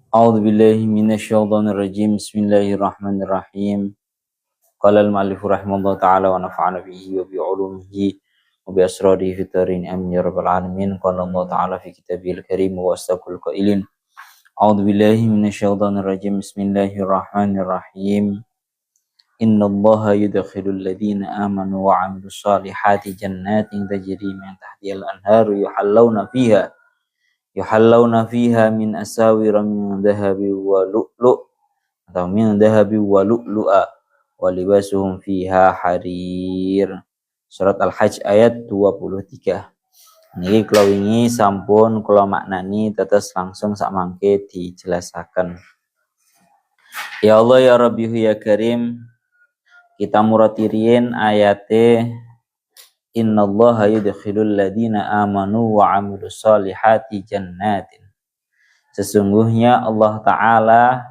A'udzu billahi minasyaitonir rajim. Bismillahirrahmanirrahim. Qala al-mu'allif rahimahullah ta'ala wa nafa'ana bihi wa bi 'ulumihi wa bi asrarihi fid dharin amin ya rabbal alamin. Qala Allah ta'ala fi kitabil karim wa astaqul qailin. A'udzu billahi minasyaitonir rajim. Bismillahirrahmanirrahim. Innallaha yudkhilul ladzina amanu wa 'amilus solihati jannatin tajri min tahtihal anharu yuhallawna fiha min asawira min dhahabi wa lu'lu' atau min dhahabi wa lu'lu'a wa libasuhum fiha harir. Surat Al-Hajj ayat 23. Niki kula wingi sampun kula maknani tetes langsung sak mangke dijelasaken. Ya Allah ya Rabbi ya Karim, kita muratirin ayate innallaha yudkhilul ladina amanu wa 'amilus solihati jannatin. Sesungguhnya Allah Ta'ala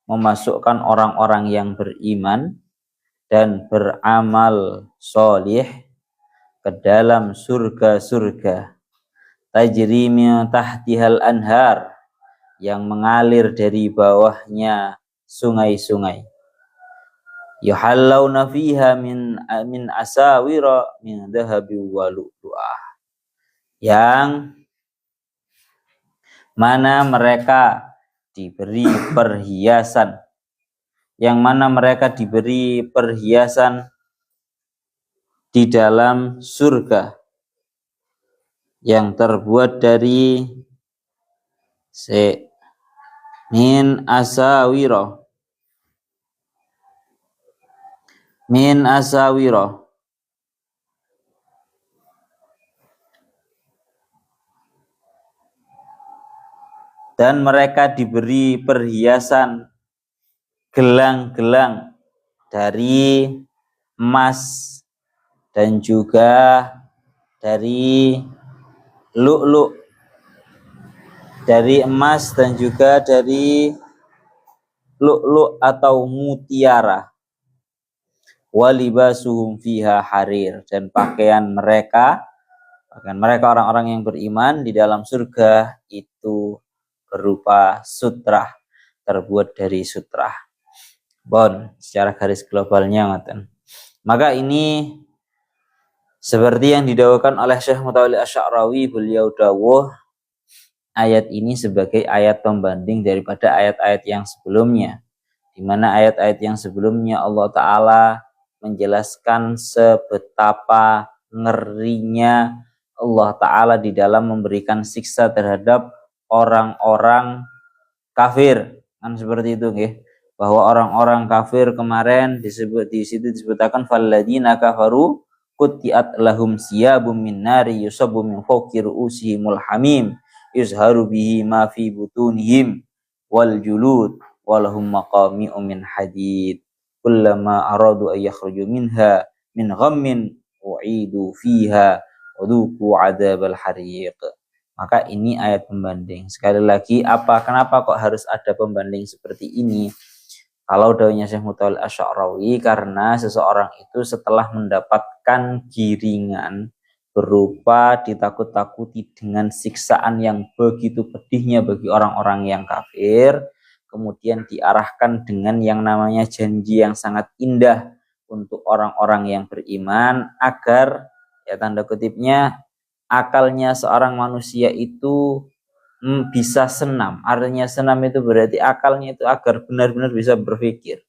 memasukkan orang-orang yang beriman dan beramal solih ke dalam surga-surga. Tajri min tahtihal anhar, yang mengalir dari bawahnya sungai-sungai. Yuhallawna fiha min asawira min dhahabi wa lu'lu'ah, yang mana mereka diberi perhiasan, di dalam surga yang terbuat dari min asawira dan mereka diberi perhiasan gelang-gelang dari emas dan juga dari lu'lu', dari emas dan juga dari lu'lu' atau mutiara. Walibasuhum fiha harir, dan pakaian mereka orang-orang yang beriman di dalam surga itu berupa sutra, terbuat dari sutra. Bon, secara garis globalnya ngoten. Maka ini seperti yang didawuhkan oleh Syekh Mutawalli Asy-Sya'rawi, beliau dawuh ayat ini sebagai ayat pembanding daripada ayat-ayat yang sebelumnya, di mana ayat-ayat yang sebelumnya Allah Ta'ala menjelaskan sebetapa ngerinya Allah Ta'ala di dalam memberikan siksa terhadap orang-orang kafir. Kan seperti itu nggih. Bahwa orang-orang kafir kemarin di situ disebutkan falladzina kafaru qutti'at lahum siyabum min nari yusabbu min fawqi ru'usihimul hamim yuzharu bihi ma fi butunihim wal julud walahum maqami'u min hadid kullama aradu ay yakhruju minha min ghammin u'idu fiha waduku adzabal hariq. Maka ini ayat pembanding. Sekali lagi, kenapa kok harus ada pembanding seperti ini? Kalau dawuhnya Syekh Mutawalli Asy-Sya'rawi, karena seseorang itu setelah mendapatkan giringan berupa ditakut-takuti dengan siksaan yang begitu pedihnya bagi orang-orang yang kafir, kemudian diarahkan dengan yang namanya janji yang sangat indah untuk orang-orang yang beriman, agar ya tanda kutipnya akalnya seorang manusia itu bisa senam. Artinya senam itu berarti akalnya itu agar benar-benar bisa berpikir.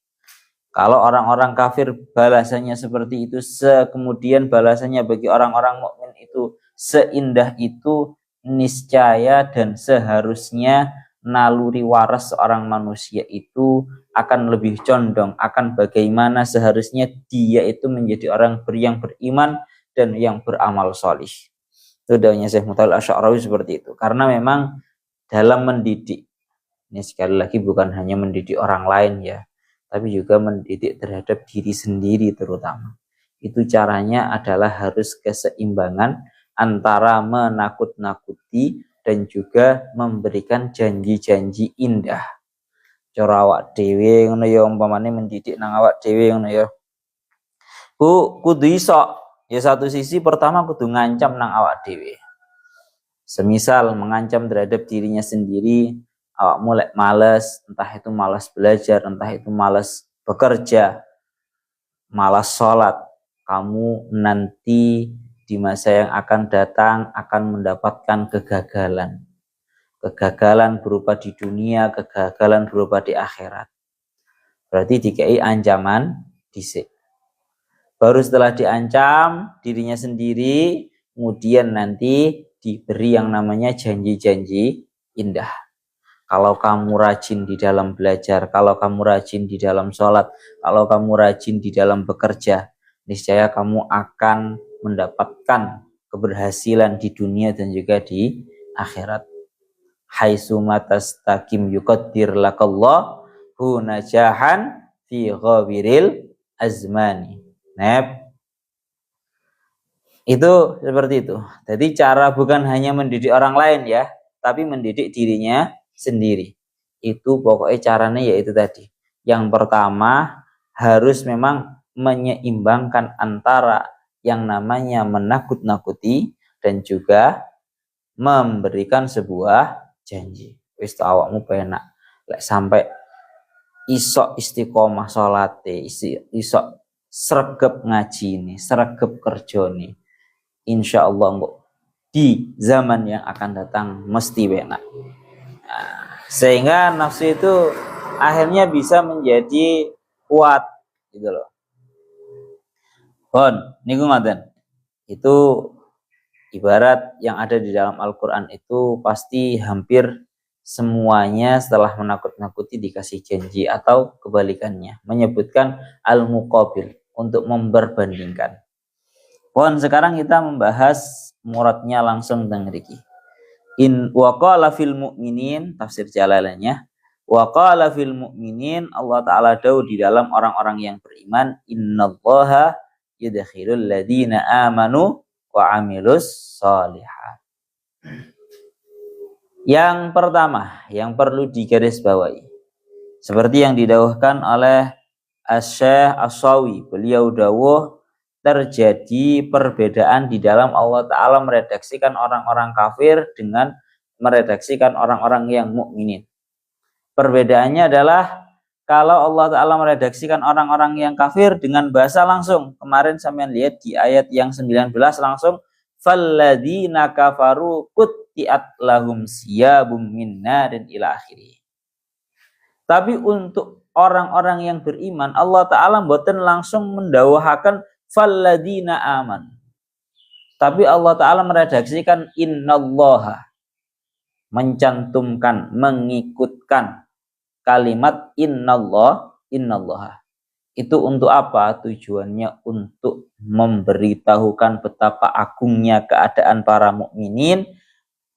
Kalau orang-orang kafir balasannya seperti itu, kemudian balasannya bagi orang-orang mukmin itu seindah itu, niscaya dan seharusnya naluri waras seorang manusia itu akan lebih condong akan bagaimana seharusnya dia itu menjadi orang yang beriman dan yang beramal solih. Itu dawuhnya Syekh Mutawalli Asy-Sya'rawi seperti itu. Karena memang dalam mendidik, ini sekali lagi bukan hanya mendidik orang lain ya, tapi juga mendidik terhadap diri sendiri terutama. Itu caranya adalah harus keseimbangan antara menakut-nakuti dan juga memberikan janji-janji indah. Cara awak dhewe ngono ya, umpamane mendidik nang awak dhewe ngono ya. Kudu iso. Ya satu sisi pertama kudu ngancam nang awak dhewe. Semisal mengancam terhadap dirinya sendiri, awakmu lek males, entah itu malas belajar, entah itu malas bekerja, malas sholat, kamu nanti di masa yang akan datang akan mendapatkan kegagalan. Kegagalan berupa di dunia, kegagalan berupa di akhirat. Berarti dikai ancaman dhisik. Baru setelah diancam dirinya sendiri, kemudian nanti diberi yang namanya janji-janji indah. Kalau kamu rajin di dalam belajar, kalau kamu rajin di dalam sholat, kalau kamu rajin di dalam bekerja, niscaya kamu akan mendapatkan keberhasilan di dunia dan juga di akhirat. Haitsu matastaqim yuqaddir lakallahu najahan fi ghabiril azmani. Itu seperti itu. Jadi cara bukan hanya mendidik orang lain ya, tapi mendidik dirinya sendiri. Itu pokoknya caranya yaitu tadi. Yang pertama harus memang menyeimbangkan antara yang namanya menakut-nakuti dan juga memberikan sebuah janji. Wis awakmu penak lek sampai isok istiqomah salate, isok sregep ngaji nih, sregep kerja nih. Insya Allah di zaman yang akan datang mesti enak. Nah, sehingga nafsu itu akhirnya bisa menjadi kuat gitu loh. Niku ngoten. Itu ibarat yang ada di dalam Al-Quran itu pasti hampir semuanya setelah menakut-nakuti dikasih janji atau kebalikannya. Menyebutkan al-muqabil untuk memperbandingkan. Sekarang kita membahas muradnya langsung tentang mriki. In waqala fil mu'minin, tafsir Jalalainnya. Waqala fil mu'minin, Allah Ta'ala dawuh di dalam orang-orang yang beriman, innallaha yudkhilul ladzina amanu wa amilus sholihat. Yang pertama yang perlu digarisbawahi, seperti yang didawuhkan oleh Asy-Syaikh As-Shawi, beliau dawuh terjadi perbedaan di dalam Allah Ta'ala meredaksikan orang-orang kafir dengan meredaksikan orang-orang yang mukminin. Perbedaannya adalah kalau Allah Ta'ala meredaksikan orang-orang yang kafir dengan bahasa langsung. Kemarin sampean lihat di ayat yang 19 langsung, falladzina kafaru qutti'at lahum siyabum min narin ila akhirih. Tapi untuk orang-orang yang beriman, Allah Ta'ala mboten langsung mendawuhaken falladzina aman. Tapi Allah Ta'ala meredaksikan innallaha, mencantumkan, mengikutkan kalimat innallaha. Itu untuk apa? Tujuannya untuk memberitahukan betapa agungnya keadaan para mukminin,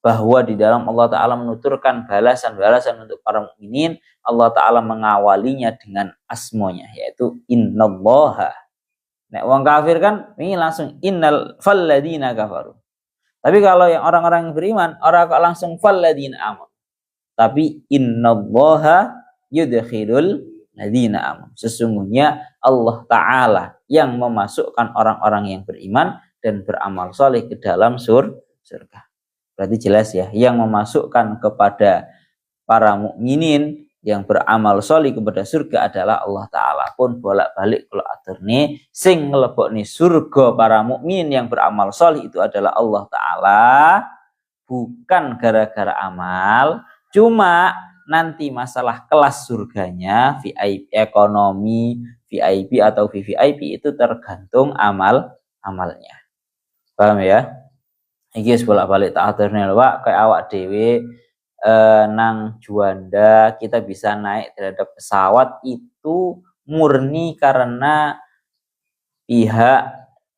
bahwa di dalam Allah Ta'ala menuturkan balasan-balasan untuk para mukminin. Allah Ta'ala mengawalinya dengan asmonya, yaitu innallaha. Nek wong kafir kan ini langsung innal falladzina kafaru. Tapi kalau yang orang-orang yang beriman, orang kok langsung falladzina amanu. Tapi innallaha yudkhilul ladzina amanu. Sesungguhnya Allah Ta'ala yang memasukkan orang-orang yang beriman dan beramal soleh ke dalam surga. Berarti jelas ya, yang memasukkan kepada para mukminin yang beramal soleh kepada surga adalah Allah Ta'ala. Pun bolak-balik kalau aturne sing ngelebokne surga para mukminin yang beramal soleh itu adalah Allah Ta'ala, bukan gara-gara amal. Cuma nanti masalah kelas surganya, VIP ekonomi, VIP atau VVIP itu tergantung amalnya. Paham ya? Iki bolak-balik tak aturne lho, Pak, kayak awak dhewe nang Juanda kita bisa naik terhadap pesawat itu murni karena pihak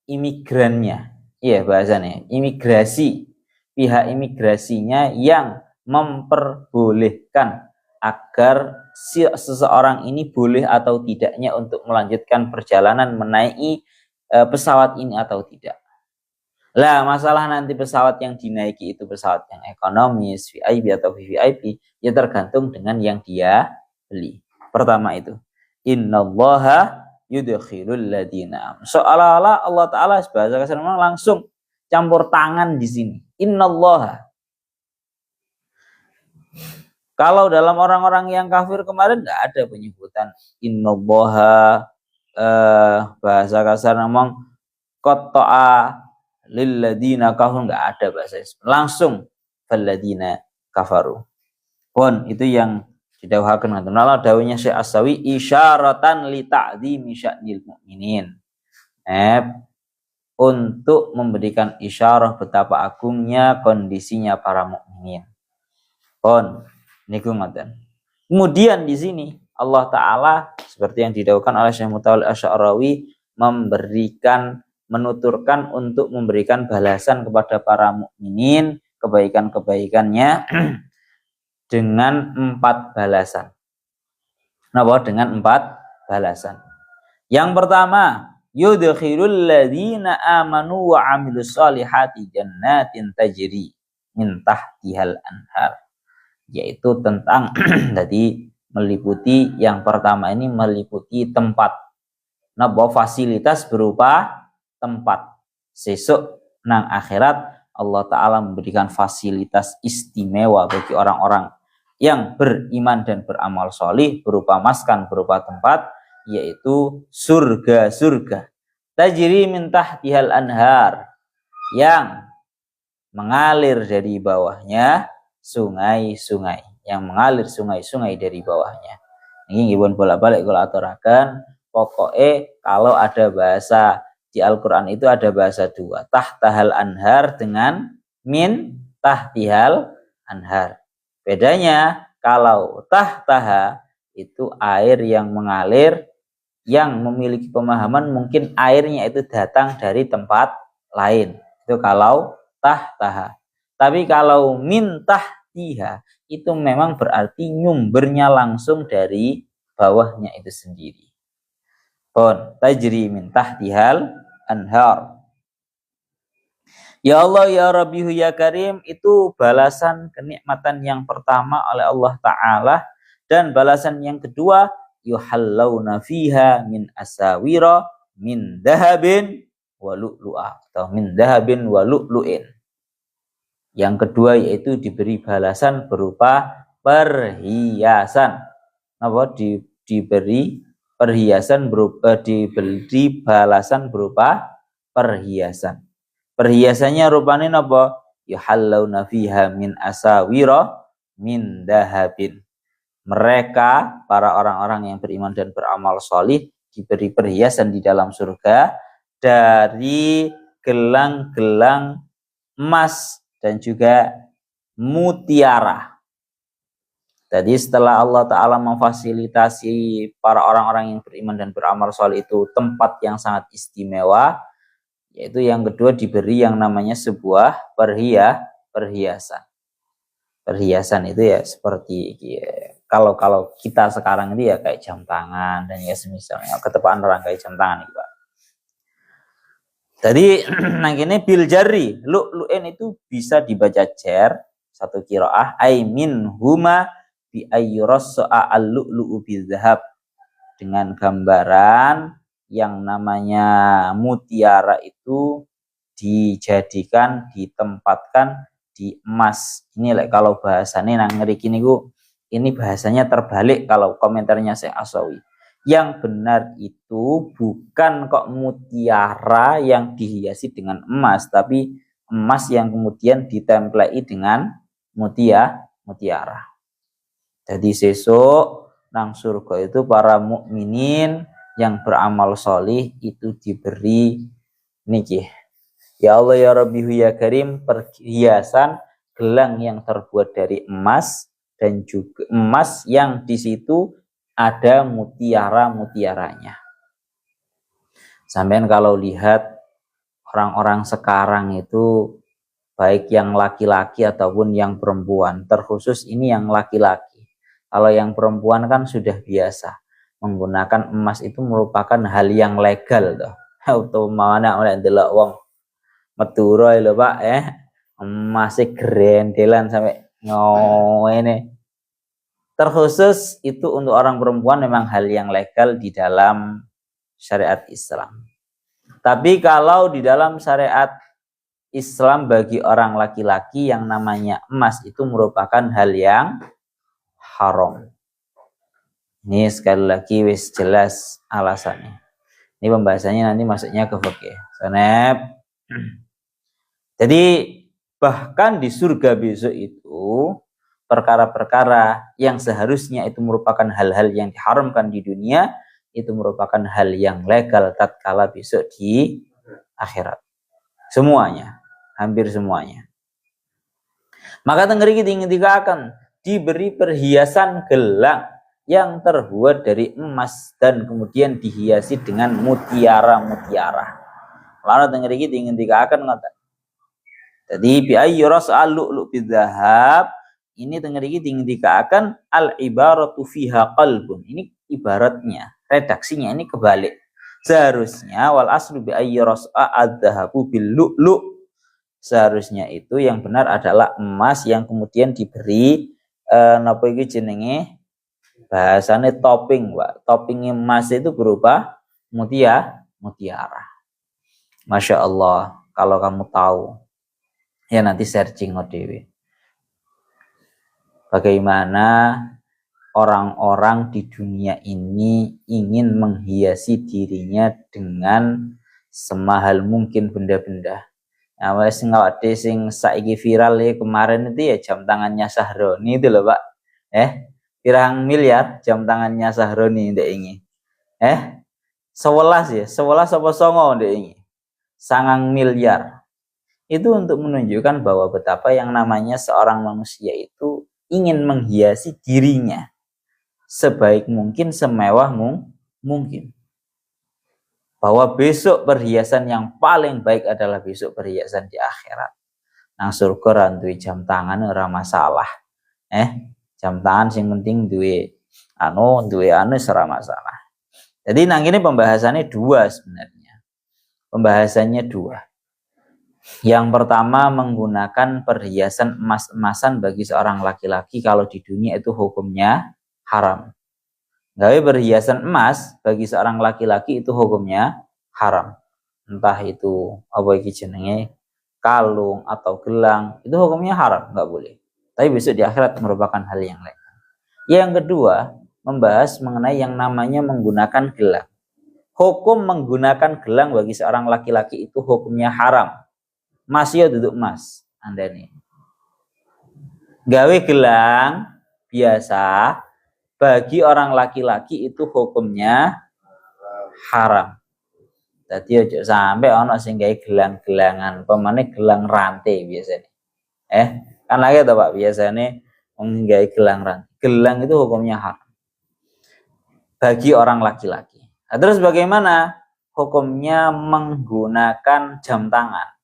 imigrannya. Iya bahasanya, imigrasi. Pihak imigrasinya yang memperbolehkan agar seseorang ini boleh atau tidaknya untuk melanjutkan perjalanan menaiki pesawat ini atau tidak. Lah masalah nanti pesawat yang dinaiki itu pesawat yang ekonomis, VIP atau VVIP, ya tergantung dengan yang dia beli. Pertama itu, innallaha yudkhilul ladzina. Seolah-olah Allah Ta'ala bahasa kasar memang langsung campur tangan di sini. Innallaha. Kalau dalam orang-orang yang kafir kemarin nggak ada penyebutan innallaha, bahasa kasar ngomong qatta'a lilladina kafir, nggak ada bahasa Islam. Langsung falladina kafaru. Pun itu yang didawuhaken ngoten. Nala dawuhnya Syekh As-Sawi isyaratan li ta'dhimi sya'nil mukminin. Untuk memberikan isyarah betapa agungnya kondisinya para mukminin. Pun niku ngoten. Kemudian di sini Allah Ta'ala seperti yang didawuhkan oleh Syekh Mutawalli Asy'arawi menuturkan untuk memberikan balasan kepada para mukminin kebaikan-kebaikannya dengan 4 balasan. Napa? Dengan 4 balasan. Yang pertama, yudkhilul ladzina amanu wa 'amilus solihati jannatin tajri min tahtihal anhar. Yaitu tentang tadi meliputi yang pertama ini meliputi tempat. Nah, bahwa fasilitas berupa tempat. Sesuk nang akhirat Allah Ta'ala memberikan fasilitas istimewa bagi orang-orang yang beriman dan beramal solih berupa maskan, berupa tempat, yaitu surga-surga. Tajri min tahtihal anhar, yang mengalir dari bawahnya sungai-sungai, yang mengalir sungai-sungai dari bawahnya. Ini nggih bolak-balik kula aturaken, pokoknya kalau ada bahasa di Al-Qur'an itu ada bahasa 2, tahtahal anhar dengan min tahtihal anhar. Bedanya kalau tahtaha itu air yang mengalir, yang memiliki pemahaman mungkin airnya itu datang dari tempat lain. Itu kalau tahtaha. Tapi kalau min tahtiha itu memang berarti nyumbernya langsung dari bawahnya itu sendiri. Pun tajri min tahtihal anhar. Ya Allah ya Rabbihu ya Karim, itu balasan kenikmatan yang pertama oleh Allah Ta'ala. Dan balasan yang kedua, yuhallawna fiha min asawira min dahabin wa lu'lu'a, atau min dahabin wa lu'lu'in. Yang kedua yaitu diberi balasan berupa perhiasan. Apa? Diberi perhiasan berupa, diberi balasan berupa perhiasan. Perhiasannya rupanya napa? Yuhallawna fiha min asawira min dahabin. Mereka, para orang-orang yang beriman dan beramal solih, diberi perhiasan di dalam surga dari gelang-gelang emas dan juga mutiara. Jadi setelah Allah Ta'ala memfasilitasi para orang-orang yang beriman dan beramal solih itu tempat yang sangat istimewa, yaitu yang kedua diberi yang namanya sebuah perhiasan. Perhiasan itu ya seperti kalau kita sekarang ini ya kayak jam tangan dan ya semisalnya ketepaan orang kayak jam tangan itu, Pak. Jadi nang kene bil jari lu'lu'in itu bisa dibaca jar satu qiraah ai min huma bi ayyurassa al-lu'lu'u bizahab, dengan gambaran yang namanya mutiara itu dijadikan, ditempatkan di emas. Ini kalau bahasanya nang ngriki niku, ini bahasanya terbalik kalau komentarnya Syekh As-Sawi. Yang benar itu bukan kok mutiara yang dihiasi dengan emas, tapi emas yang kemudian ditemplei dengan mutiara. Jadi sesuk nang surga itu para mukminin yang beramal solih itu diberi niki, ya Allah ya Rabbihu ya Karim, perhiasan gelang yang terbuat dari emas, dan juga emas yang di situ ada mutiara-mutiaranya. Sampean kalau lihat orang-orang sekarang itu, baik yang laki-laki ataupun yang perempuan, terkhusus ini yang laki-laki. Kalau yang perempuan kan sudah biasa menggunakan emas, itu merupakan hal yang legal toh. Utamane oleh ndelok wong Madura lho Pak, masih grendelan sampai ngene. Terkhusus itu untuk orang perempuan memang hal yang legal di dalam syariat Islam. Tapi kalau di dalam syariat Islam bagi orang laki-laki yang namanya emas itu merupakan hal yang haram. Ini sekali lagi wis jelas alasannya. Ini pembahasannya nanti masuknya ke fikih. Sanep. Jadi bahkan di surga besok itu perkara-perkara yang seharusnya itu merupakan hal-hal yang diharamkan di dunia itu merupakan hal yang legal tatkala besok di akhirat. Semuanya, hampir semuanya. Maka tenggeri kita akan diberi perhiasan gelang yang terbuat dari emas dan kemudian dihiasi dengan mutiara-mutiara. Lalu tenggeri kita akan ngata. Jadi bi'ayyi ras'al lu'lu' bidzahab ini tenggeri kita akan al-ibaratu fiha qalbun. Ini ibaratnya, redaksinya ini kebalik. Seharusnya wal aslu bi'ayyi ras'a adzahabu bil lu'lu'. Seharusnya itu yang benar adalah emas yang kemudian diberi napa iki jenenge bahasane topping, Pak. Topping emas itu berupa mutiara. Masya Allah, kalau kamu tahu ya nanti searching ODW. Bagaimana orang-orang di dunia ini ingin menghiasi dirinya dengan semahal mungkin benda-benda. Nah, wes ngawade sing saiki viral ya kemarin itu ya jam tangannya Sahroni itu loh Pak. Pirang miliar jam tangannya Sahroni ndek ini. 11 ya, 11 apa 9 ndek ini. 9 miliar. Itu untuk menunjukkan bahwa betapa yang namanya seorang manusia itu ingin menghiasi dirinya sebaik mungkin, semewah mungkin. Bahwa besok perhiasan yang paling baik adalah besok perhiasan di akhirat. Nang surga rantui jam tangan ora masalah. Jam tangan sing penting duwe anu ora masalah. Jadi nang ini pembahasannya dua sebenarnya. Pembahasannya dua. Yang pertama menggunakan perhiasan emas-emasan bagi seorang laki-laki kalau di dunia itu hukumnya haram. Gawe perhiasan emas bagi seorang laki-laki itu hukumnya haram. Entah itu apa iki jenenge kalung atau gelang, itu hukumnya haram, nggak boleh. Tapi besok di akhirat merupakan hal yang lain. Yang kedua, membahas mengenai yang namanya menggunakan gelang. Hukum menggunakan gelang bagi seorang laki-laki itu hukumnya haram. Masih duduk emas, Anda nih. Gawe gelang biasa bagi orang laki-laki itu hukumnya haram. Jadi ojo sampai ono sing gawe gelang-gelangan, pemane gelang rantai biasanya. Kan lagi to Pak, biasanya wong gawe gelang rantai. Gelang itu hukumnya haram bagi orang laki-laki. Nah, terus bagaimana hukumnya menggunakan jam tangan?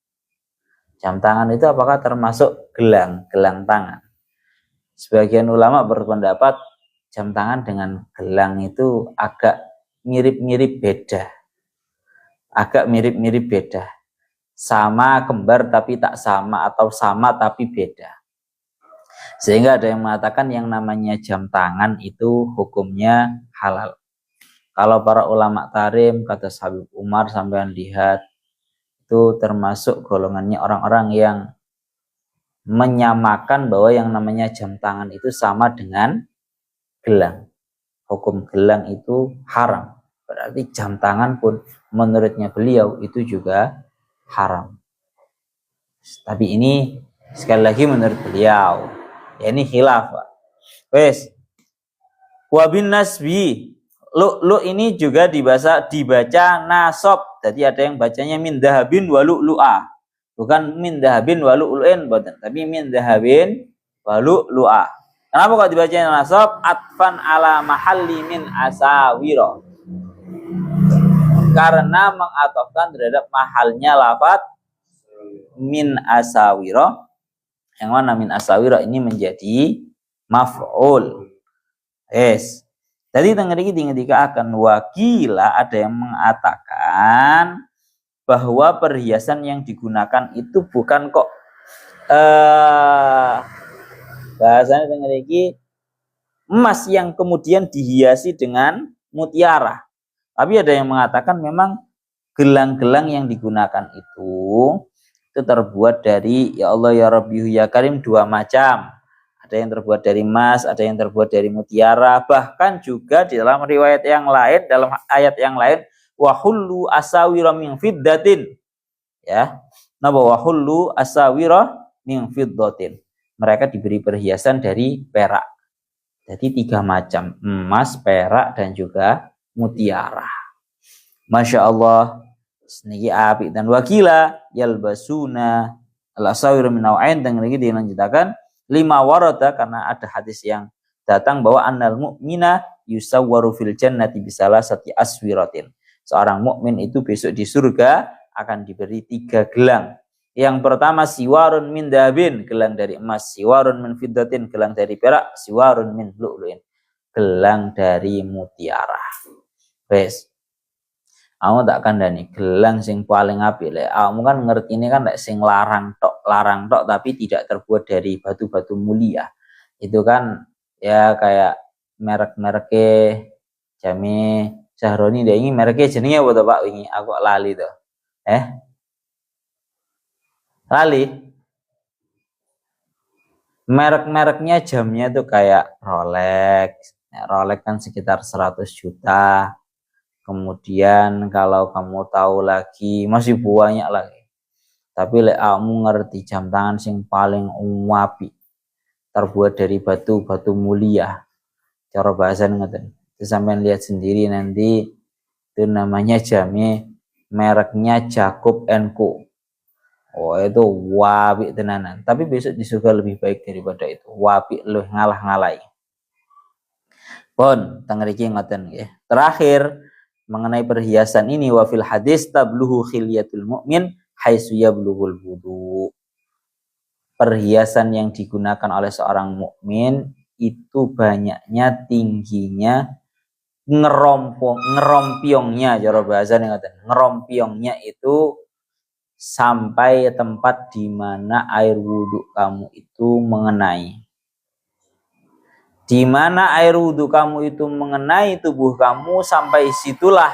Jam tangan itu apakah termasuk gelang tangan? Sebagian ulama berpendapat jam tangan dengan gelang itu agak mirip-mirip beda. Sama kembar tapi tak sama atau sama tapi beda. Sehingga ada yang mengatakan yang namanya jam tangan itu hukumnya halal. Kalau para ulama tarim kata Habib Umar sampean lihat itu termasuk golongannya orang-orang yang menyamakan bahwa yang namanya jam tangan itu sama dengan gelang. Hukum gelang itu haram. Berarti jam tangan pun menurutnya beliau itu juga haram. Tapi ini sekali lagi menurut beliau. Ya ini khilaf, Pak. Wes. Wa bin nasbi. Lu ini juga dibaca nasab. Jadi ada yang bacanya min dahabin wa lu'lu'a. Bukan min dahabin wa lu'lu'in, tapi min dahabin wa lu'lu'a. Kenapa kok dibacanya nasab? Atfan ala mahalli min asawira. Karena mengatofkan terhadap mahalnya lafaz min asawira. Yang mana min asawira ini menjadi maf'ul. Yes. Jadi ketika akan wakila ada yang mengatakan bahwa perhiasan yang digunakan itu bukan kok bahasanya tengeriki emas yang kemudian dihiasi dengan mutiara. Tapi ada yang mengatakan memang gelang-gelang yang digunakan itu terbuat dari ya Allah ya Rabbi ya Karim dua macam. ada yang terbuat dari emas, ada yang terbuat dari mutiara, bahkan juga di dalam riwayat yang lain, dalam ayat yang lain, wa hullu asawira min fiddatin. Ya. Napa wa hullu asawira min fiddatin. Mereka diberi perhiasan dari perak. Jadi 3 macam, emas, perak dan juga mutiara. Masya Allah, seniki apik dan wakila yalbasuna al-asawira min naw'ain, dan lagi dilanjutkan lima warada, karena ada hadis yang datang bahwa annal mu'mina yusawwaru fil jannati bisalasati aswiratin. Seorang mukmin itu besok di surga akan diberi 3 gelang. Yang pertama siwarun min dabin, gelang dari emas, siwarun min fiddatin, gelang dari perak, siwarun min lu'lu'in, gelang dari mutiara. Wes. Aku tak kandhani gelang sing paling apik lek. Kamu kan ngerti ini kan lek sing larang tok tapi tidak terbuat dari batu-batu mulia. Itu kan ya kayak merek-mereke Jami Sahroni deh, ini mereknya jenenge apa to Pak wingi? Aku lali to. Lali. Merek-mereknya jamnya tuh kayak Rolex. Rolex kan sekitar 100 juta. Kemudian kalau kamu tahu lagi masih banyak lagi. Tapi lek kamu ngerti jam tangan sing paling apik terbuat dari batu mulia. Cara bahasa ngoten. Itu sampean lihat sendiri nanti, itu namanya jamnya mereknya Jacob & Co. Oh itu wapik tenanan. Tapi besok di surga lebih baik daripada itu. Wapik lu ngalah-ngalai. Pun tengriki ngoten nggih. Terakhir mengenai perhiasan ini, wa fil hadis tabluhu khilyatul mu'min haitsu yablughul wudu. Perhiasan yang digunakan oleh seorang mukmin itu banyaknya, tingginya, ngerompiongnya, cara bahasanya ngoten. Ngerompiongnya itu sampai tempat di mana air wudu kamu itu mengenai. Di mana air wudhu kamu itu mengenai tubuh kamu, sampai situlah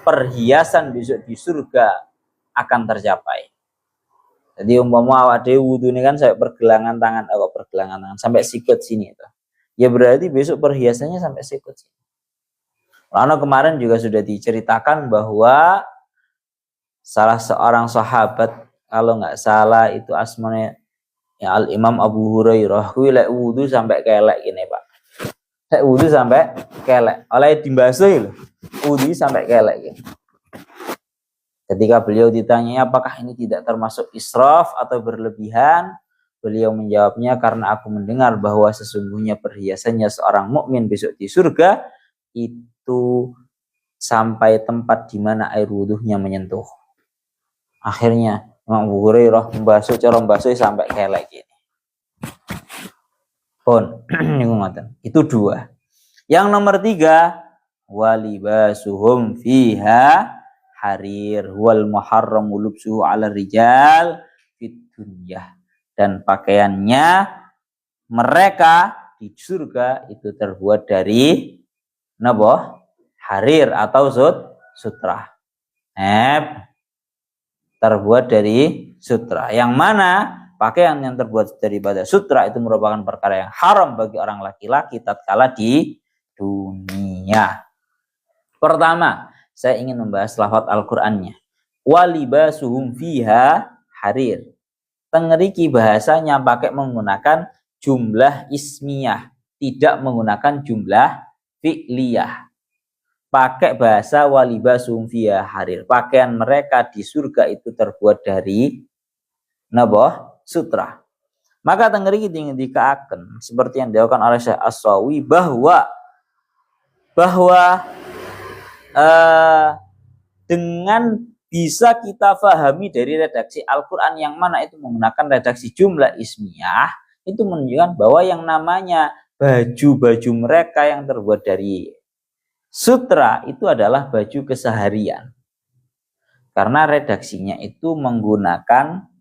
perhiasan besok di surga akan tercapai. Jadi umpama awak dhewe wudhu ini kan sampai pergelangan tangan, sampai sikut sini itu. Ya berarti besok perhiasannya sampai sikut sini. Lalu kemarin juga sudah diceritakan bahwa salah seorang sahabat, kalau nggak salah itu asmanya ya Al-Imam Abu Hurairah, kuwi lek wudu sampai kelek gini Pak. Lek wudu sampai kelek, oleh dimbasuh lho. Wudu sampai kelek gini. Ketika beliau ditanya apakah ini tidak termasuk israf atau berlebihan, beliau menjawabnya, karena aku mendengar bahwa sesungguhnya perhiasannya seorang mukmin besok di surga itu sampai tempat di mana air wudunya menyentuh. Akhirnya Imam Abu Hurairah membasuh, cara membasuh sampai kelek gini. Pun, itu 2. Yang nomor 3, walibasuhum fiha harir wal muharramu lubsuhu ala rijal fid dunyah. Dan pakaiannya mereka di surga itu terbuat dari napa? Harir atau sutra. Terbuat dari sutra. Yang mana pakaian yang terbuat daripada sutra itu merupakan perkara yang haram bagi orang laki-laki tatkala di dunia. Pertama, saya ingin membahas lafaz Al-Qur'annya. Walibasuhum fiha harir. Tengeriki bahasanya pakai menggunakan jumlah ismiyah, tidak menggunakan jumlah fi'liyah. Pakai bahasa walibasuhum fiha harir. Pakaian mereka di surga itu terbuat dari napa? Sutra. Maka tengeriki dikaaken seperti yang dilakukan oleh Syekh As-Sawi bahwa dengan bisa kita pahami dari redaksi Al-Quran yang mana itu menggunakan redaksi jumlah ismiyah, itu menunjukkan bahwa yang namanya baju-baju mereka yang terbuat dari sutra itu adalah baju keseharian. Karena redaksinya itu menggunakan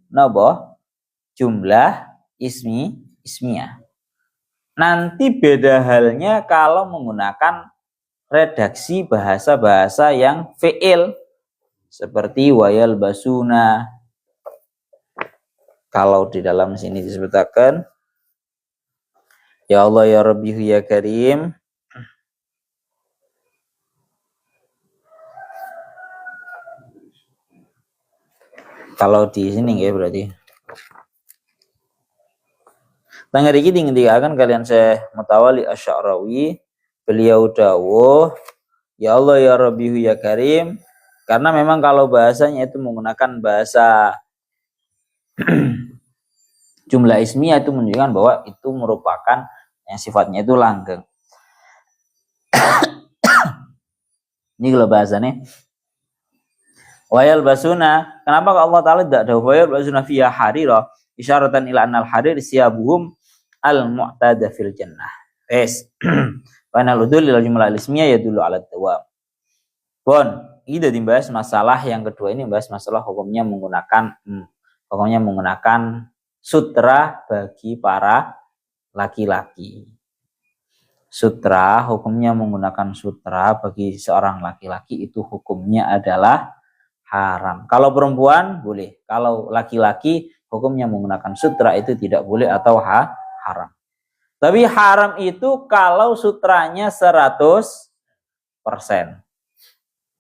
jumlah ismiyah. Nanti beda halnya kalau menggunakan redaksi bahasa-bahasa yang fi'il seperti wayal basuna. Kalau di dalam sini disebutkan Ya Allah ya Rabbi ya Karim. Kalau di sini ya berarti. Tanggal ini akan kalian saya Mutawali Asy'arawi, beliau dawuh, ya Allah ya Rabbi ya Karim, karena memang kalau bahasanya itu menggunakan bahasa jumlah ismiyah, itu menunjukkan bahwa itu merupakan yang sifatnya itu langgeng. Ini kalau bahasanya wayal basuna, kenapa Allah Ta'ala tidak ada wayal basuna fiha harira isyaratan ila annal harir siyabuhum al mu'tada fil jannah. Yes. Wa naludul lil jumlah ismiyah yadullu ala dawam. Bon, ini udah dibahas masalah yang kedua, ini bahas masalah hukumnya menggunakan sutra bagi para laki-laki. Sutra, hukumnya menggunakan sutra bagi seorang laki-laki itu hukumnya adalah haram. Kalau perempuan boleh, kalau laki-laki hukumnya menggunakan sutra itu tidak boleh atau haram. Tapi haram itu kalau sutranya 100%.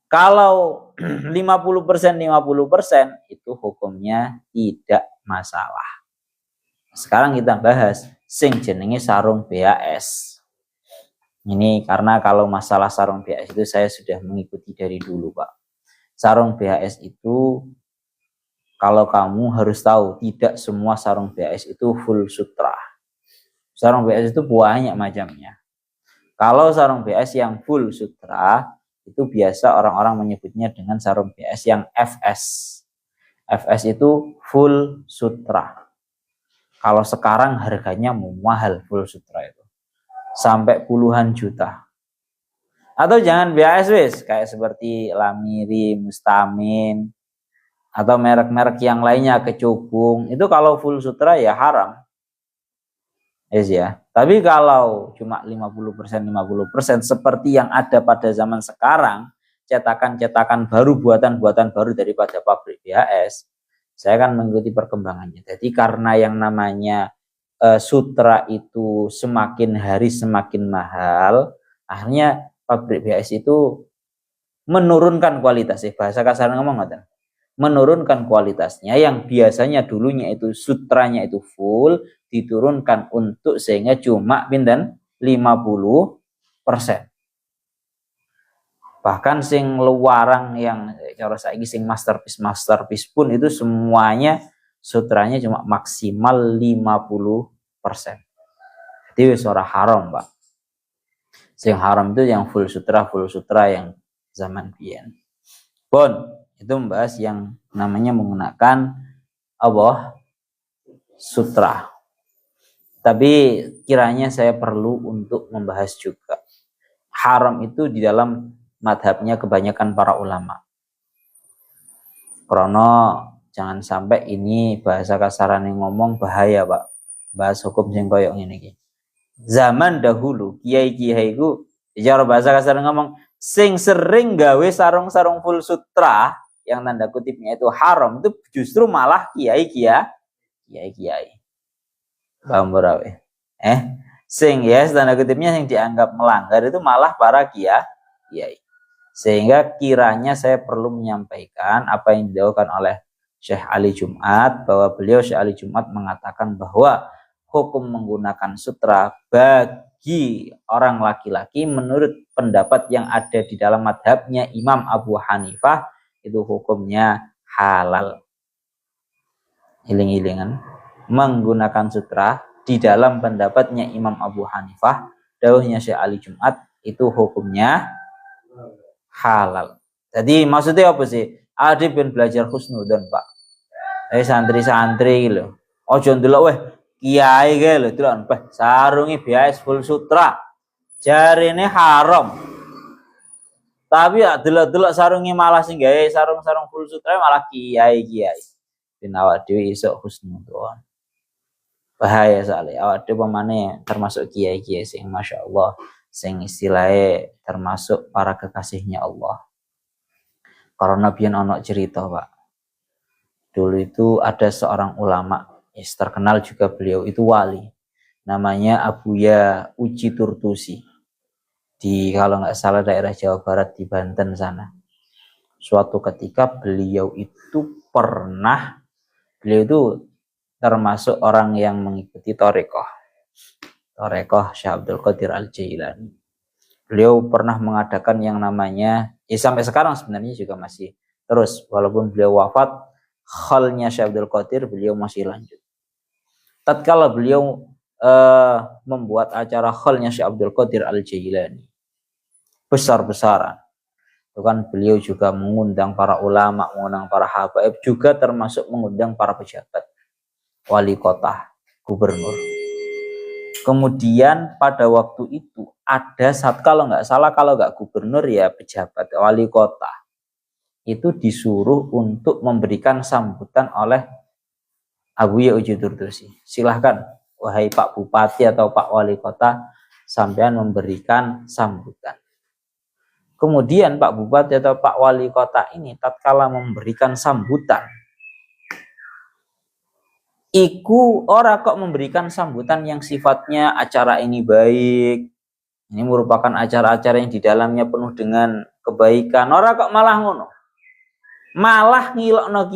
Kalau 50% itu hukumnya tidak masalah. Sekarang kita bahas sing jenenge sarung BAS. Ini karena kalau masalah sarung BAS itu saya sudah mengikuti dari dulu, Pak. Sarung BAS itu kalau kamu harus tahu, tidak semua sarung BAS itu full sutra. Sarung BAS itu banyak macamnya. Kalau sarung BAS yang full sutra, itu biasa orang-orang menyebutnya dengan sarung BAS yang FS. FS itu full sutra. Kalau sekarang harganya mahal full sutra itu. Sampai puluhan juta. Atau jangan BAS wis, kayak seperti Lamiri, Mustamin, atau merek-merek yang lainnya, Kecubung, itu kalau full sutra ya haram. Yes ya. Tapi kalau cuma 50% seperti yang ada pada zaman sekarang, cetakan-cetakan baru, buatan-buatan baru daripada pabrik BAS, saya akan mengikuti perkembangannya. Jadi karena yang namanya sutra itu semakin hari semakin mahal, akhirnya pabrik BAS itu menurunkan kualitas. Bahasa kasar ngomong nggak? Menurunkan kualitasnya, yang biasanya dulunya itu sutranya itu full, diturunkan untuk sehingga cuma pinten 50%. Bahkan sing luarang yang cara saiki sing masterpiece pun itu semuanya sutranya cuma maksimal 50%. Jadi wis ora haram, Pak. Sing haram itu yang full sutra yang zaman biyen. Bon, itu membahas yang namanya menggunakan sutra. Tapi kiranya saya perlu untuk membahas juga haram itu di dalam madhabnya kebanyakan para ulama. Karena jangan sampai ini bahasa kasaran yang ngomong bahaya, Pak. Bahas hukum sing koyok ngene iki. Zaman dahulu kiai-kiai ku bicara bahasa kasar ngomong sing sering gawe sarung-sarung full sutra yang tanda kutipnya itu haram, itu justru malah kiai-kiai. Paham ora we? Sing ya tanda kutipnya yang dianggap melanggar itu malah para kiai. Sehingga kiranya saya perlu menyampaikan apa yang dilakukan oleh Syekh Ali Jumat, bahwa beliau Syekh Ali Jumat mengatakan bahwa hukum menggunakan sutra bagi orang laki-laki menurut pendapat yang ada di dalam madhabnya Imam Abu Hanifah itu hukumnya halal. Iling-ilingan menggunakan sutra di dalam pendapatnya Imam Abu Hanifah, dawuhnya Syekh Ali Jumat, itu hukumnya halal. Jadi maksudnya apa sih? Ade ben belajar husnudzon, Pak. Santri-santri lho. Ojo ndelok weh kiai ge lho delok Pak, sarunge BAS full sutra. Jarine haram. Tapi ya delok-delok sarunge malah sing gawe sarung-sarung full sutra malah kiai-kiai. Ben awak dhewe iso husnudzon. Bahaya soalnya awak dhewe pemane termasuk kiai-kiai sing masyaallah, sing istilahnya termasuk para kekasihnya Allah. Karena biyen ono cerita, Pak. Dulu itu ada seorang ulama, terkenal juga beliau itu wali. namanya Abuya Uji Turtusi di kalau nggak salah daerah Jawa Barat di Banten sana. Suatu ketika beliau itu termasuk orang yang mengikuti Thariqah Syekh Abdul Qadir Al-Jailani. Beliau pernah mengadakan yang namanya, sampai sekarang sebenarnya juga masih terus, walaupun beliau wafat, khalnya Syekh Abdul Qadir beliau masih lanjut. Tatkala beliau membuat acara khalnya Syekh Abdul Qadir Al-Jailani besar-besaran, itu kan beliau juga mengundang para ulama, mengundang para habaib, juga termasuk mengundang para pejabat, wali kota, gubernur. Kemudian pada waktu itu ada kalau nggak gubernur ya pejabat wali kota itu disuruh untuk memberikan sambutan oleh Abuya Uji Turtusi. Silahkan wahai Pak Bupati atau Pak Wali Kota, sampean memberikan sambutan. Kemudian Pak Bupati atau Pak Wali Kota ini tatkala memberikan sambutan, ora kok memberikan sambutan yang sifatnya acara ini baik, ini merupakan acara-acara yang di dalamnya penuh dengan kebaikan. Ora kok malah ngono, malah ngilokno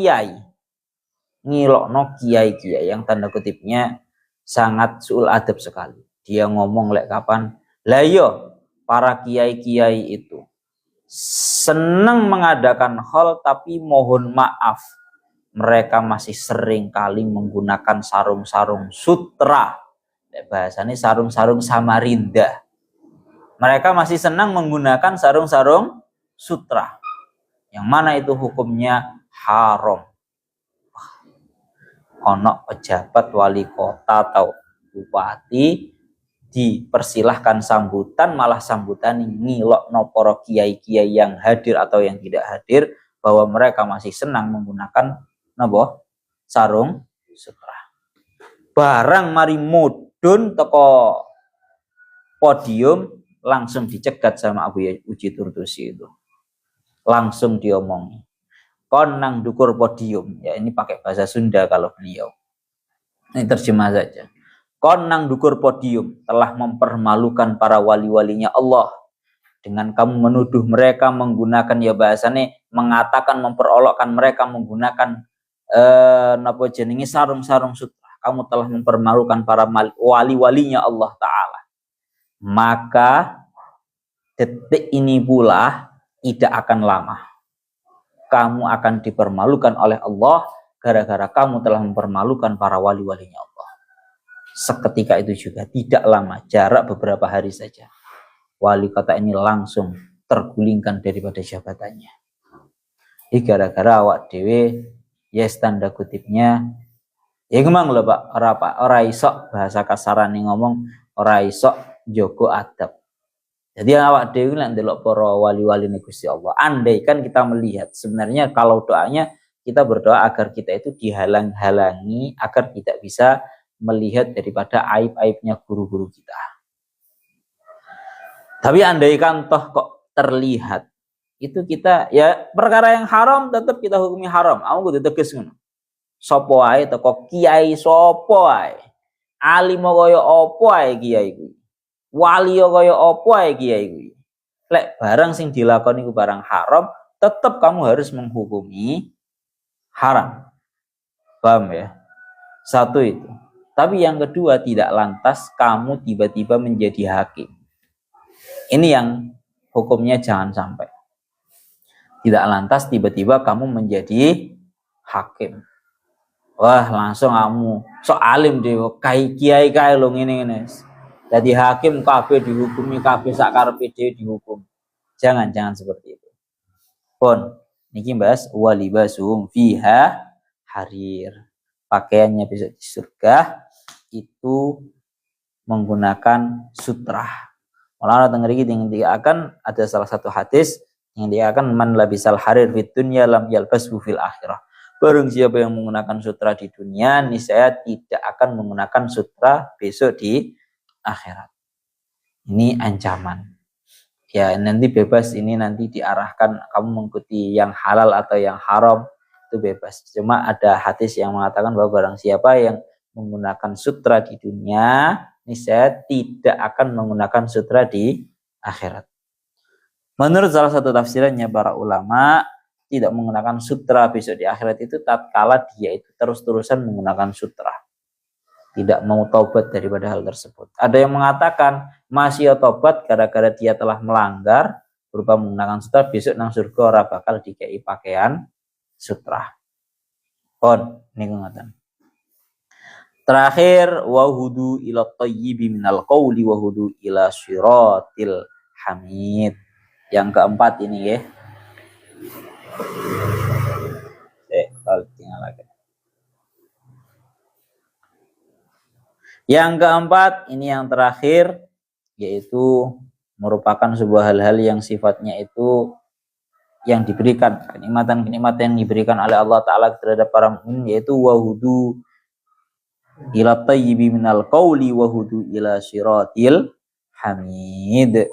kiai yang tanda kutipnya sangat suul adab sekali. Dia ngomong lek kapan, lah yo para kiai-kiai itu senang mengadakan hal, tapi mohon maaf mereka masih sering kali menggunakan sarung-sarung sutra. Bahasanya sarung-sarung Samarinda. Mereka masih senang menggunakan sarung-sarung sutra. Yang mana itu hukumnya haram. Ono pejabat wali kota atau bupati dipersilahkan sambutan, malah sambutan ngilokno para kiai-kiai yang hadir atau yang tidak hadir bahwa mereka masih senang menggunakan sarung sutra. Barang mari mudun teko podium langsung dicegat sama Abuya Uji Turtusi itu. Langsung diomongi. Kon nang dukur podium. Ya ini pakai bahasa Sunda kalau beliau. Ini terjemah saja. Kon nang dukur podium telah mempermalukan para wali-walinya Allah dengan kamu menuduh mereka menggunakan, ya bahasanya mengatakan, memperolokkan mereka menggunakan sarung-sarung sutra. Kamu telah mempermalukan para wali-walinya Allah Ta'ala. Maka detik ini pula tidak akan lama kamu akan dipermalukan oleh Allah gara-gara kamu telah mempermalukan para wali-walinya Allah. Seketika itu juga, tidak lama, jarak beberapa hari saja, wali kota ini langsung tergulingkan daripada jabatannya. Ini gara-gara awak dewe, yes tanda kutipnya, ya memang loh Pak, ora iso bahasa kasaran nih ngomong, ora iso jogo adab. Jadi awak dewe nek ndelok para wali-wali Gusti Allah, andai kan kita melihat sebenarnya kalau doanya kita berdoa agar kita itu dihalang-halangi agar tidak bisa melihat daripada aib-aibnya guru-guru kita. Tapi andaikan toh kok terlihat, itu kita ya perkara yang haram tetap kita hukumi haram. Aku kudu tegas ngono. Sopo ae teko kiai sopo ae. Alim kaya apa ae kiai kuwi. Wali kaya apa ae kiai kuwi. Lek barang sing dilakoni ku barang haram, tetap kamu harus menghukumi haram. Paham ya? Satu itu. Tapi yang kedua, tidak lantas kamu tiba-tiba menjadi hakim. Ini yang hukumnya jangan sampai. Tidak lantas tiba-tiba kamu menjadi hakim. Wah, langsung kamu sok alim deh, kiai lo ngene. Jadi hakim kabeh dihukumi, kabeh sak karepe dhewe dihukum. Jangan seperti itu. Pun niki bahas walibasum fiha harir. Pakaiannya besok di surga itu menggunakan sutra. Malah tengeri akan ada salah satu hadis yang dia akan man labisal harir fid dunya lam yalbasu fil akhirah. Barang siapa yang menggunakan sutra di dunia, niscaya tidak akan menggunakan sutra besok di akhirat. Ini ancaman. Ya nanti bebas, ini nanti diarahkan kamu mengikuti yang halal atau yang haram, itu bebas. Cuma ada hadis yang mengatakan bahwa barang siapa yang menggunakan sutra di dunia, niscaya tidak akan menggunakan sutra di akhirat. Menurut salah satu tafsirannya para ulama, tidak menggunakan sutra besok di akhirat itu tatkala dia itu terus-terusan menggunakan sutra, tidak mau taubat daripada hal tersebut. Ada yang mengatakan masih taubat gara-gara dia telah melanggar berupa menggunakan sutra, besok nang surga ora bakal dikei pakaian sutra. Ini ngatakan. Terakhir, wahudu ila thayyibi minal qawli wahudu ila syiratil hamid. Yang keempat ini ya. Tinggal lagi. Yang keempat, ini yang terakhir, yaitu merupakan sebuah hal-hal yang sifatnya itu yang diberikan, kenikmatan-kenikmatan yang diberikan oleh Allah Ta'ala terhadap para mukmin, yaitu wahudu ila thayyibi minal qawli wahudu ila syiratil hamid.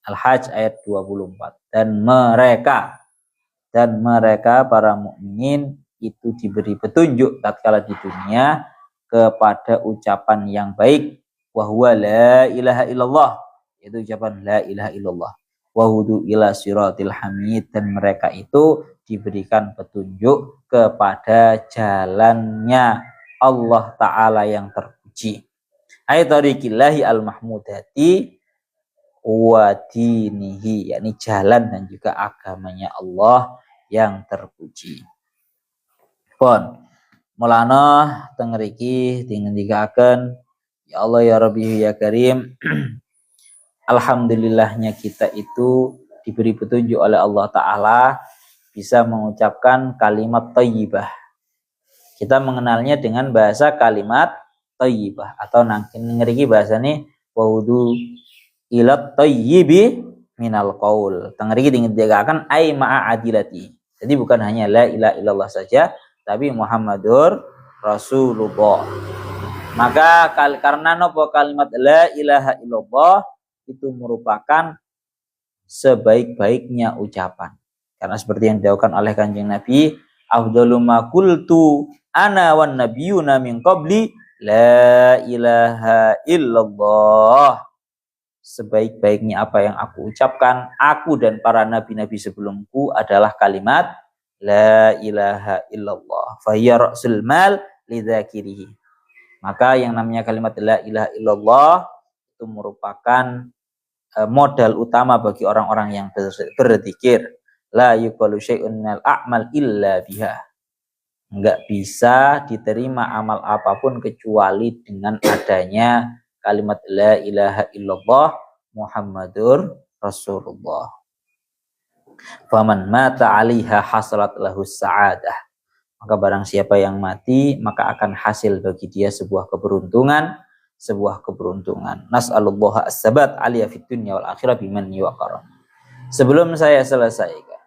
Al-Hajj ayat 24. Dan mereka para mukminin itu diberi petunjuk tatkala di dunia kepada ucapan yang baik, wa huwa la ilaha illallah, yaitu ucapan la ilaha illallah, wa hudu ila siratil hamid, dan mereka itu diberikan petunjuk kepada jalannya Allah Ta'ala yang terpuji, ayat tariqillahi al-mahmudati wa dinihi, yakni jalan dan juga agamanya Allah yang terpuji. Pun mulana tengeriki dingendikaken, ya Allah ya Rabbi ya Karim, alhamdulillahnya kita itu diberi petunjuk oleh Allah Ta'ala bisa mengucapkan kalimat thayyibah. Kita mengenalnya dengan bahasa kalimat thayyibah, atau nangkin ngeriki bahasane waudu ila thayyibi minal qaul. Tengeriki dingendikaken ai ma'a adilati. Jadi bukan hanya la ilaha illallah saja, tapi Muhammadur Rasulullah. Maka karena nopo kalimat la ilaha illallah itu merupakan sebaik-baiknya ucapan. Karena seperti yang dilakukan oleh Kanjeng Nabi, afdalu ma qultu ana wan nabiyuna min qabli la ilaha illallah. Sebaik-baiknya apa yang aku ucapkan, aku dan para nabi-nabi sebelumku, adalah kalimat la ilaha illallah. Fahiya ra'sul mal lidzakirihi. Maka yang namanya kalimat la ilaha illallah itu merupakan modal utama bagi orang-orang yang berzikir. La yuqalu syai'un minal a'mal illa biha. Enggak bisa diterima amal apapun kecuali dengan adanya kalimat la ilaha illallah Muhammadur Rasulullah. Faman mata 'alaiha hasalat lahu sa'adah. Maka barang siapa yang mati, maka akan hasil bagi dia sebuah keberuntungan, Nas'alullah as-sabat 'aliyya fid dunya wal akhirah bimanni wa karam. Sebelum saya selesaikan,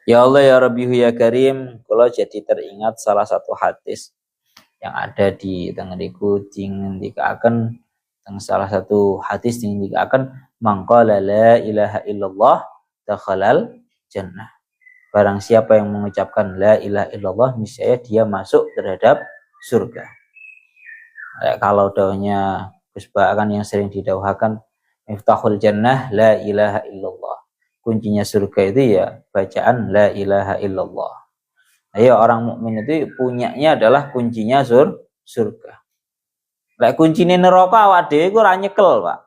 ya Allah ya Rabbi ya Karim, kalau jadi teringat salah satu hadis yang ada di tengeriku dingendikaken, teng salah satu hadis dingendikaken, mangqala la ilaha illallah dakhalal jannah. Barang siapa yang mengucapkan la ilaha illallah, niscaya dia masuk terhadap surga. Kalau dawuhnya Gus Ba kan yang sering didauhakan, miftahul jannah la ilaha illallah. Kuncinya surga itu ya bacaan la ilaha illallah. Ayo, orang mukmin itu punyanya adalah kuncinya surga. Lek kuncine neraka awak dhewe iku ora nyekel, Pak.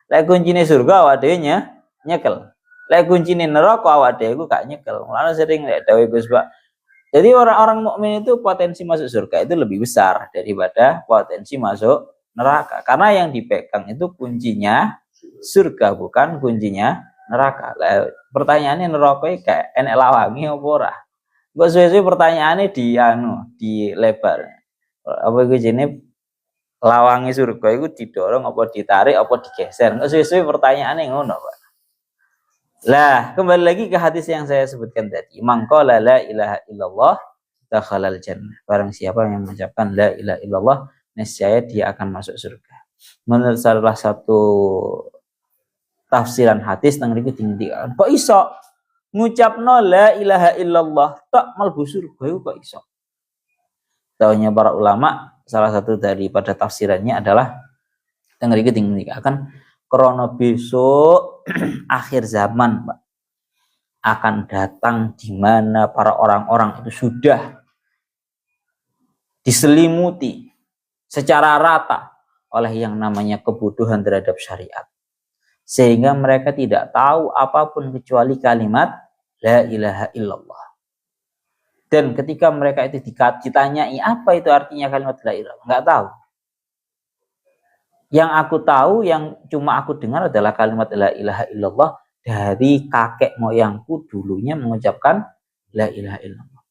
Lek kuncine surga awak dhewe nyekel. Lek kuncine neraka awak dhewe iku gak nyekel. Mulane sering lek dawuh Gus Pak. Jadi orang-orang mukmin itu potensi masuk surga itu lebih besar daripada potensi masuk neraka. Karena yang dipegang itu kuncinya surga, bukan kuncinya neraka. Lah pertanyaannya neraka iki kayak enek lawange apa ora? Kok suwe-suwe pertanyaannya di lebar. Apa iku jenenge lawange surga iku didorong apa ditarik apa digeser. Kok suwe-suwe pertanyaannya ngono, Pak. Lah, kembali lagi ke hadis yang saya sebutkan tadi. Mangqala la ilaha illallah dakhalal jannah. Barang siapa yang mengucapkan la ilaha illallah, niscaya dia akan masuk surga. Menurut salah satu tafsiran hadis nang niku dindikan, kok iso ngucapno la ilaha illallah tak mlebu surga iku kok iso? Taunya para ulama, salah satu daripada tafsirannya adalah tengeri ketinggi akan krono besok akhir zaman, Pak, akan datang di mana para orang-orang itu sudah diselimuti secara rata oleh yang namanya kebutuhan terhadap syariat, sehingga mereka tidak tahu apapun kecuali kalimat la ilaha illallah. Dan ketika mereka itu ditanyai apa itu artinya kalimat la ilaha illallah, nggak tahu. Yang aku tahu, yang cuma aku dengar adalah kalimat la ilaha illallah dari kakek moyangku dulunya mengucapkan la ilaha illallah.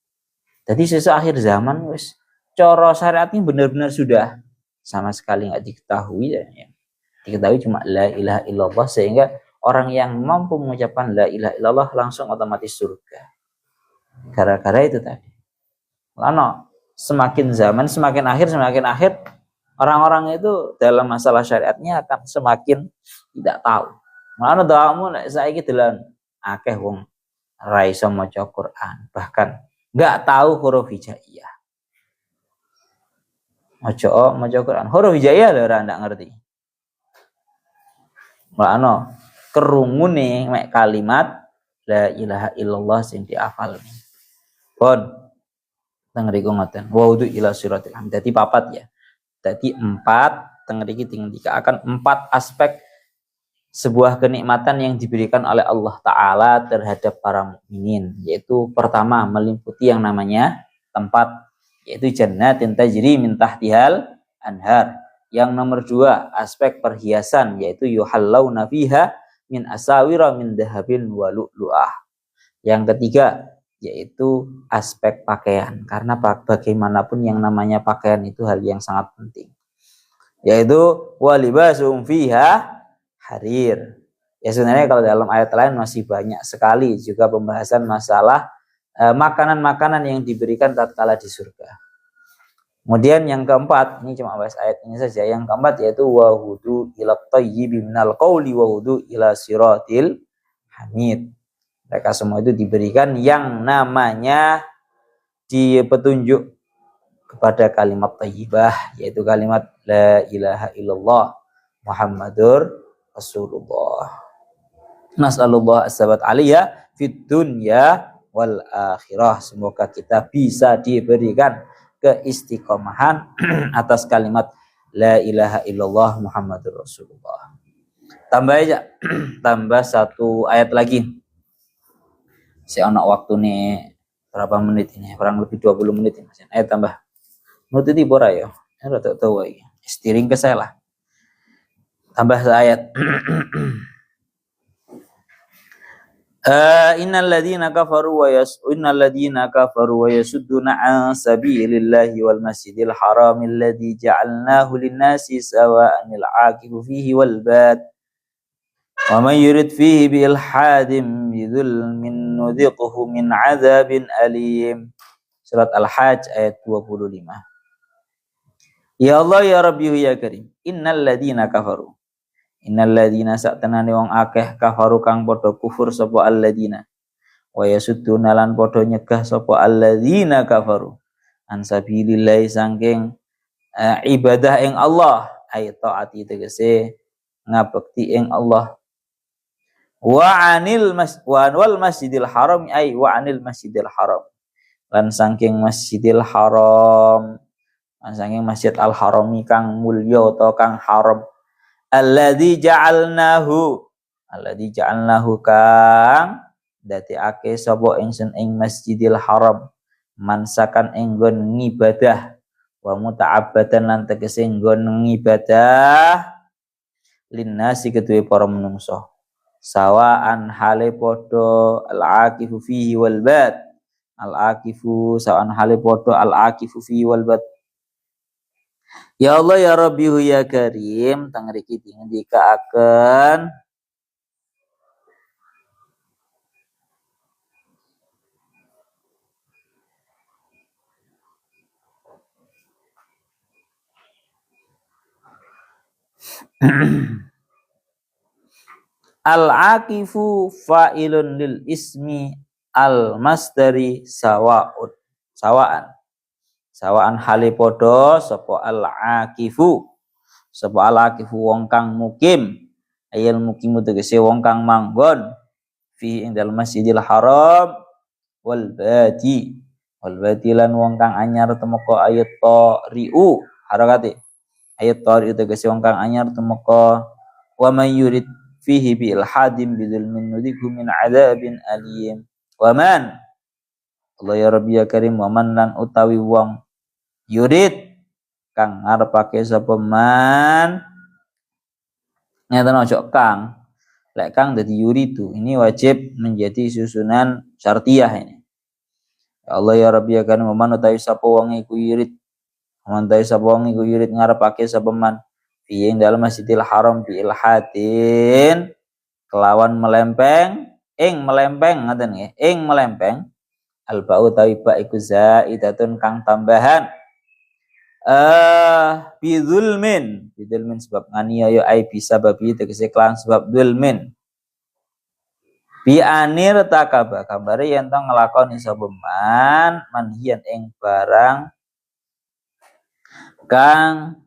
Jadi sesuatu akhir zaman wis cara syariat ini benar-benar sudah sama sekali nggak diketahui ya. Diketahui cuma la ilaha illallah, sehingga orang yang mampu mengucapkan la ilaha illallah langsung otomatis surga. Gara-gara itu tadi. Lalu semakin zaman semakin akhir orang-orang itu dalam masalah syariatnya akan semakin tidak tahu. Lalu doamu nek saiki delan akeh wong ra iso maca Quran, bahkan enggak tahu huruf hijaiyah. Maca Quran huruf hijaiyah lho ora ndak ngerti. Lalu kerungune mek kalimat la ilaha illallah sing diafal. Pun teng riku ngoten. Wa ila siratil hamid. Dadi papat ya. Dadi 4 teng riki akan 4 aspek sebuah kenikmatan yang diberikan oleh Allah Ta'ala terhadap para mukminin, yaitu pertama meliputi yang namanya tempat, yaitu jannatin tajri min tahtihal anhar. Yang nomor 2 aspek perhiasan, yaitu yuhallawna fiha min asawira min dahabin wa lu'lu'ah. Yang ketiga yaitu aspek pakaian, karena bagaimanapun yang namanya pakaian itu hal yang sangat penting, yaitu walibasum fiha harir. Ya sebenarnya kalau dalam ayat lain masih banyak sekali juga pembahasan masalah makanan-makanan yang diberikan tatkala di surga. Kemudian yang keempat, ini cuma bahas ayat ini saja. Yang keempat yaitu wahudu ila thayyibi minal qawli wahudu ila siratil hamid. Mereka semua itu diberikan yang namanya petunjuk kepada kalimat thayyibah, yaitu kalimat la ilaha illallah Muhammadur Rasulullah. Nas'alullah as-sabat aliyah fid dunya wal akhirah. Semoga kita bisa diberikan keistiqomahan atas kalimat la ilaha illallah Muhammadur Rasulullah. Tambah aja, tambah 1 ayat lagi. Si anak waktu nih berapa menit ini? Kurang lebih 20 menit ini. Ayat tambah. Menurut itu bora ya. Saya tak tahu lagi. Steering ke saya lah. Tambah ayat. Innal ladzina kafaru wa yasudduna an sabilillahi wal masjidil haram alladzi ja'alnahu lin-nasi sawa'anil 'aqibu fihi wal bad. Wa may yurid fihi bi ilhadin bidzulmin nudhiquhu min 'adzabin alim. Surat Al-Hajj ayat 25. Ya Allah ya Rabbi ya Karim, innal ladzina kafaru. Innal ladzina sa'tanane wong akeh kafaru kang padha kufur sapa alladzina. Wa yasudduna lan padha nyegah sapa alladzina kafaru an sabilillah saking ibadah ing Allah, ay taati tegese ngabekti ing Allah. Wa wal masjidil haram ay wa anil masjidil haram. Lan saking masjidil haram, lan saking masjid al harami kang mulya utawa kang haram. Alladzi ja'alnahu kang dadekake sapa ingsun ing masjidil haram mansakan ing nggon ngibadah wa muta'abbadan lan tegese nggon ngibadah linnasi kedue para menungso. Sawaan hale podo al-aqifu fihi wal bad. Al-aqifu sawaan hale podo al-aqifu fihi wal bad. Ya Allah ya Rabbi ya Karim, tang riki dikaaken al-aqifu fa'ilun lil ismi al-masdari sawa'an. sawaan hale padha sapa al-akifu wong kang mukim ayal mukimu tegese wong kang manggon fi ing dalem Masjidil Haram wal badi lan wong kang anyar temeka ayat riu harakati ayat riu tegese wong kang anyar temeka wa may yurid fihi bi ilhadim bidzulmin nudhiku min adzabin alim wa man Allah ya Rabbi ya Karim wa man lan utawi wong yurid kang ngarepake sapa man ngeten ojo kang lek kang dadi yuridu ini wajib menjadi susunan syartiyah ini ya Allah ya Rabbi ya Karim wa man utawi sapa wong iku yurid ngarepake sapa man fi ing dalem Masjidil Haram bi ilhadin kelawan melempeng ngaten nggih ing melempeng alba'u tawi ba iku zaidatun kang tambahan bidzulmin sebab nganiaya ai bisa babi tegese kelan sebab dzulmin bi anir takaba kambare yen to nglakoni sapa man manhian ing barang kang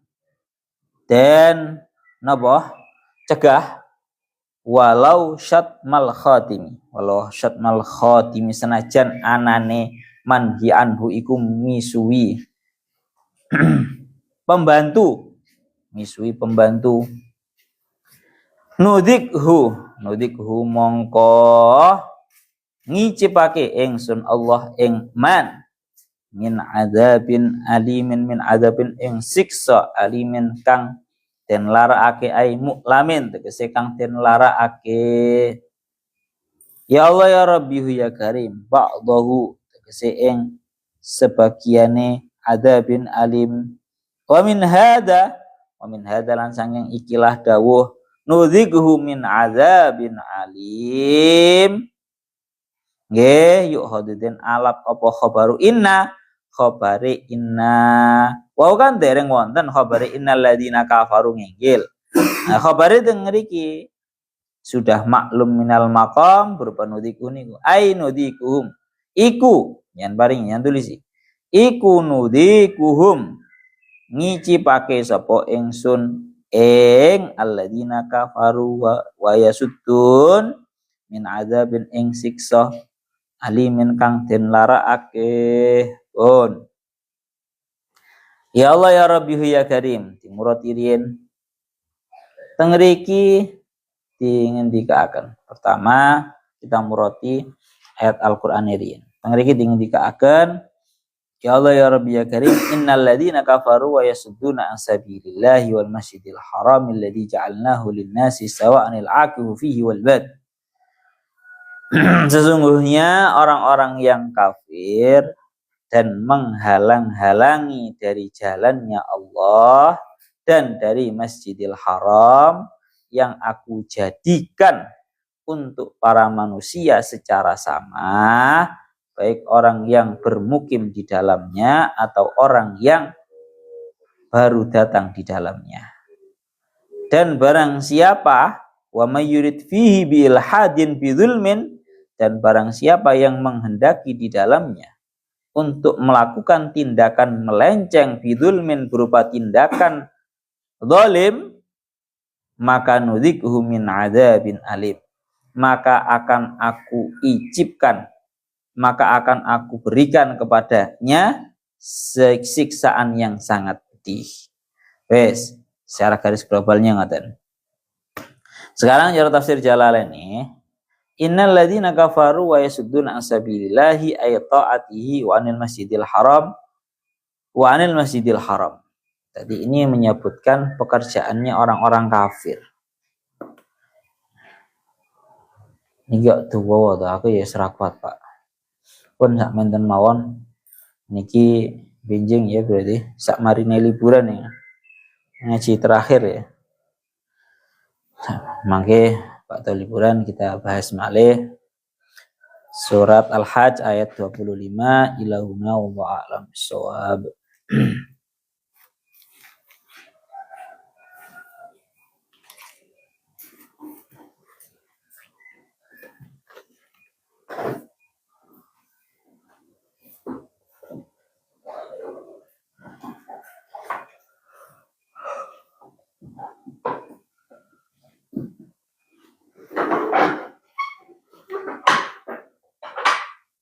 den napa cegah walau syatmal khatimi senajan anane manhi anhu iku misuwi pembantu nudikhu mongko ngicipake ingsun Allah ing man min adzabin ing siksa alimin kang den larakake ai muklamin tegese kang den larakake ya Allah ya Rabbi ya Karim ba'dahu tegese ing sebagiane adzabin alim wa min hada lan sanging ikilah dawuh nudhikhu min adzabin alim nggih yuk hadiden alap apa khabaru inna khabari inna wau kan dereng wonten khabari innal ladzina kafaru nginggil nah khabari teng mriki sudah maklum minal maqam berupa nudhiku niku ai nudhikuhum iku yen paring yen tulisi iku nudhikuhum ngicipake sapa ingsun ing alladzina kafaru wa yasuddun min adzabin ing siksa alimin kang den larakake pun ya Allah ya Rabbi ya Karim timurati riyen teng mriki dingendikaken pertama kita murati ayat Al-Qur'an riyen teng mriki dingendikaken ya Allah ya Rabbi ya Karim innal ladzina kafaru wa yasudduna an sabilillahi wal masjidil haram alladzi ja'alnahu lin-nasi sawa'anil 'aqifu fihi wal bad sesungguhnya orang-orang yang kafir dan menghalang-halangi dari jalannya Allah dan dari Masjidil Haram yang aku jadikan untuk para manusia secara sama, baik orang yang bermukim di dalamnya atau orang yang baru datang di dalamnya. Dan barang siapa wa may yurid fihi bi ilhadin bi dzulmin dan barang siapa yang menghendaki di dalamnya untuk melakukan tindakan melenceng bidzulmin berupa tindakan zalim maka nudzikhu min adzabin alim maka akan aku berikan kepadanya siksaan yang sangat pedih. Wes secara garis globalnya ngaten. Sekarang cara tafsir Jalalain ini innal ladzina kafaru wa yasudduna an sabilillahi ay ta'atihi wa anil masjidil haram. Tadi ini menyebutkan pekerjaannya orang-orang kafir. Niki tuwa to aku ya serakwat Pak. Pun sak menten mawon niki benjing ya berarti sak marine liburan ya. Ngaji terakhir ya. Mangke waktu liburan kita bahas malih surat Al-Hajj ayat 25 ilahuna wa a'lam bissawab.